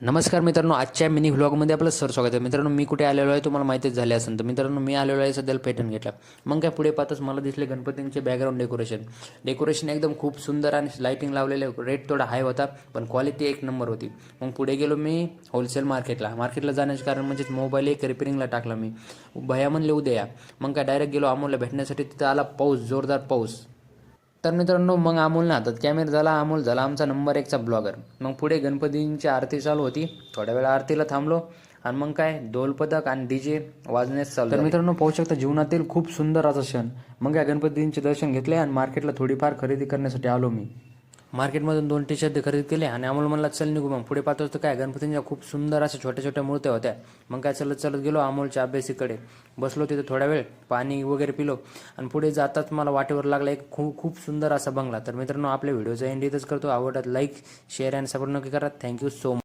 नमस्कार मित्रांनो, आजच्या मिनी व्लॉगमध्ये आपलं स्वागत आहे. मित्रांनो, मी कुठे आलेलो आहे तुम्हाला माहितीच झाले असेल. तर मित्रांनो, मी आलेलो आहे सध्याला पैठण गेटला. मग काय पुढे पाहताच मला दिसले गणपतींचे बॅकग्राऊंड डेकोरेशन एकदम खूप सुंदर आणि लाईटिंग लावलेले. रेट थोडा हाय होता पण क्वालिटी एक नंबर होती. मग पुढे गेलो मी होलसेल मार्केटला जाण्याचे कारण म्हणजेच मोबाईल एक रिपेरिंगला टाकला मी. भैया म्हणले उद्या या. मग काय डायरेक्ट गेलो अमोलला भेटण्यासाठी. तिथं आला पाऊस, जोरदार पाऊस. तर मित्रांनो, मग अमोलने हातात कॅमेरा झाला. अमोल झाला आमचा नंबर 1चा ब्लॉगर. मग पुढे गणपतींची आरती चालू होती. थोड्या वेळ आरतीला थांबलो आणि मग काय ढोलपथक आणि डीजे वाजण्यास चालू. तर मित्रांनो, पाहू शकता जीवनातील खूप सुंदर असा क्षण. मग काय गणपतींचे दर्शन घेतले आणि मार्केटला थोडीफार खरेदी करण्यासाठी आलो मी. मार्केटमधून 2 टी-शर्ट खरेदी केले आणि अमोल म्हणला चल निघू. मग पुढे पाहतो तर काय गणपतींच्या खूप सुंदर अशा छोट्या छोट्या मूर्त्या होत्या. मग काय चलत चलत गेलो अमोलच्या अभ्यासीकडे. बसलो तिथे थोडा वेळ, पाणी वगैरे पिलो आणि पुढे जाताच मला वाटेवर लागला एक खूप सुंदर असा बंगला. तर मित्रांनो, आपल्या व्हिडिओचा एंड इथंच करतो. आवडत लाईक, शेअर आणि सपोर्ट नक्की करा. Thank you so much.